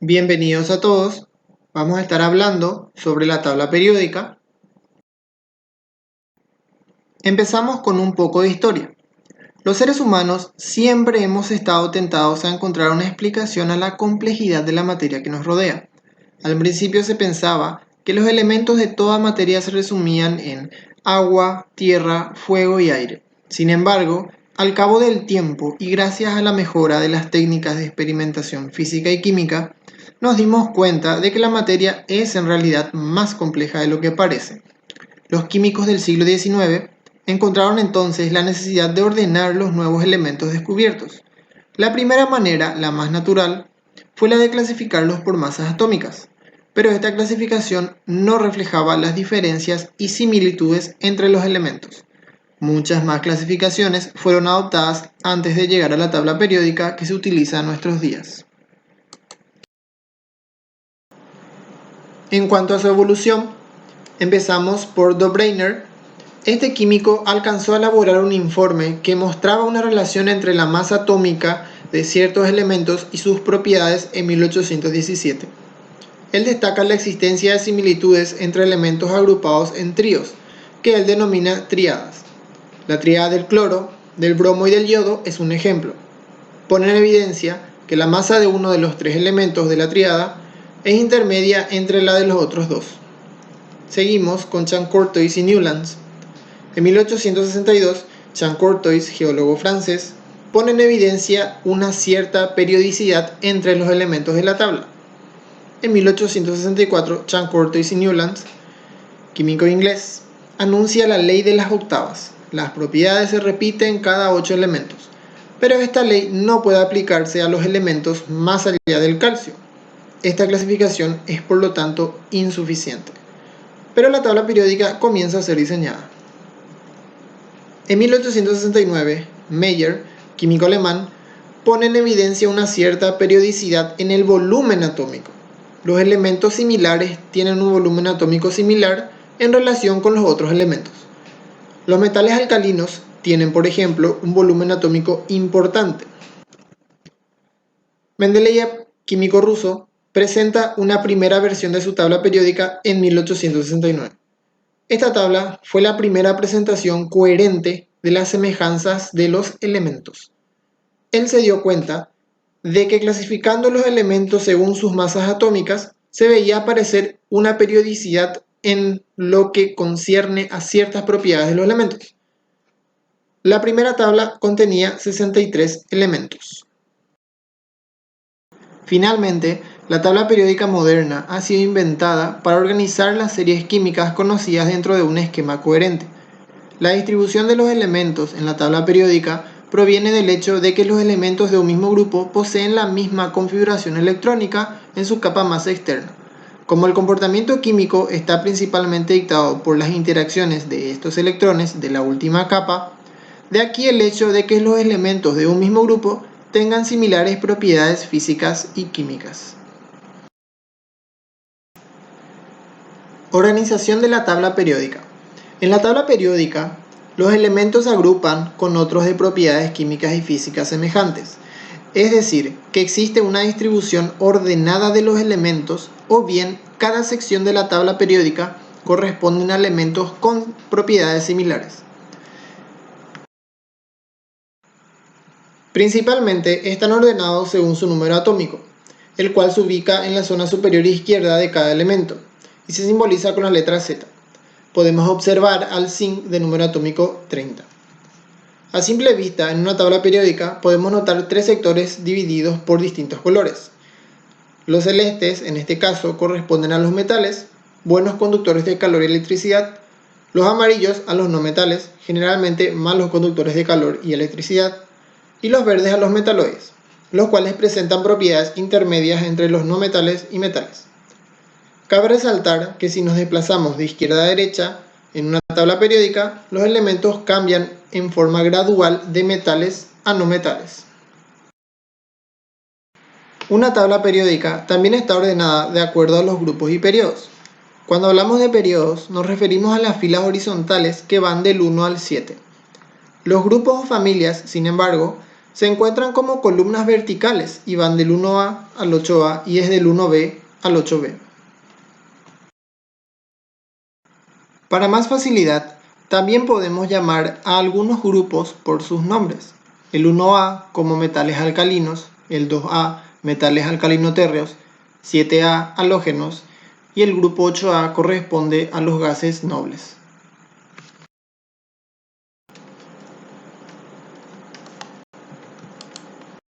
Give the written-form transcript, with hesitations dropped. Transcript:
Bienvenidos a todos. Vamos a estar hablando sobre la tabla periódica. Empezamos con un poco de historia. Los seres humanos siempre hemos estado tentados a encontrar una explicación a la complejidad de la materia que nos rodea. Al principio se pensaba que los elementos de toda materia se resumían en agua, tierra, fuego y aire. Sin embargo, al cabo del tiempo y gracias a la mejora de las técnicas de experimentación física y química, nos dimos cuenta de que la materia es en realidad más compleja de lo que parece. Los químicos del siglo XIX encontraron entonces la necesidad de ordenar los nuevos elementos descubiertos. La primera manera, la más natural, fue la de clasificarlos por masas atómicas, pero esta clasificación no reflejaba las diferencias y similitudes entre los elementos. Muchas más clasificaciones fueron adoptadas antes de llegar a la tabla periódica que se utiliza en nuestros días. En cuanto a su evolución, empezamos por Dobreiner. Este químico alcanzó a elaborar un informe que mostraba una relación entre la masa atómica de ciertos elementos y sus propiedades en 1817. Él destaca la existencia de similitudes entre elementos agrupados en tríos, que él denomina tríadas. La tríada del cloro, del bromo y del yodo es un ejemplo. Pone en evidencia que la masa de uno de los tres elementos de la tríada es intermedia entre la de los otros dos. Seguimos con Champ-Courtois y Newlands. En 1862, Champ-Courtois, geólogo francés, pone en evidencia una cierta periodicidad entre los elementos de la tabla. En 1864, Champ-Courtois y Newlands, químico inglés, anuncia la ley de las octavas. Las propiedades se repiten cada 8 elementos, pero esta ley no puede aplicarse a los elementos más allá del calcio. Esta clasificación es por lo tanto insuficiente. Pero la tabla periódica comienza a ser diseñada. En 1869, Mayer, químico alemán, pone en evidencia una cierta periodicidad en el volumen atómico. Los elementos similares tienen un volumen atómico similar en relación con los otros elementos. Los metales alcalinos tienen, por ejemplo, un volumen atómico importante. Mendeleev, químico ruso, presenta una primera versión de su tabla periódica en 1869. Esta tabla fue la primera presentación coherente de las semejanzas de los elementos. Él se dio cuenta de que clasificando los elementos según sus masas atómicas, se veía aparecer una periodicidad en lo que concierne a ciertas propiedades de los elementos. La primera tabla contenía 63 elementos. Finalmente, la tabla periódica moderna ha sido inventada para organizar las series químicas conocidas dentro de un esquema coherente. La distribución de los elementos en la tabla periódica proviene del hecho de que los elementos de un mismo grupo poseen la misma configuración electrónica en su capa masa externa. Como el comportamiento químico está principalmente dictado por las interacciones de estos electrones de la última capa, de aquí el hecho de que los elementos de un mismo grupo tengan similares propiedades físicas y químicas. Organización de la tabla periódica. En la tabla periódica, los elementos se agrupan con otros de propiedades químicas y físicas semejantes. Es decir, que existe una distribución ordenada de los elementos, o bien cada sección de la tabla periódica corresponde a elementos con propiedades similares. Principalmente están ordenados según su número atómico, el cual se ubica en la zona superior izquierda de cada elemento y se simboliza con la letra Z. Podemos observar al zinc de número atómico 30. A simple vista, en una tabla periódica podemos notar tres sectores divididos por distintos colores. Los celestes, en este caso, corresponden a los metales, buenos conductores de calor y electricidad. Los amarillos a los no metales, generalmente malos conductores de calor y electricidad. Y los verdes a los metaloides, los cuales presentan propiedades intermedias entre los no metales y metales. Cabe resaltar que si nos desplazamos de izquierda a derecha en una tabla periódica, los elementos cambian en forma gradual de metales a no metales. Una tabla periódica también está ordenada de acuerdo a los grupos y periodos. Cuando hablamos de periodos, nos referimos a las filas horizontales que van del 1 al 7. Los grupos o familias, sin embargo, Se encuentran como columnas verticales y van del 1A al 8A y es del 1B al 8B. Para más facilidad, también podemos llamar a algunos grupos por sus nombres. El 1A como metales alcalinos, el 2A metales alcalinotérreos, 7A halógenos y el grupo 8A corresponde a los gases nobles.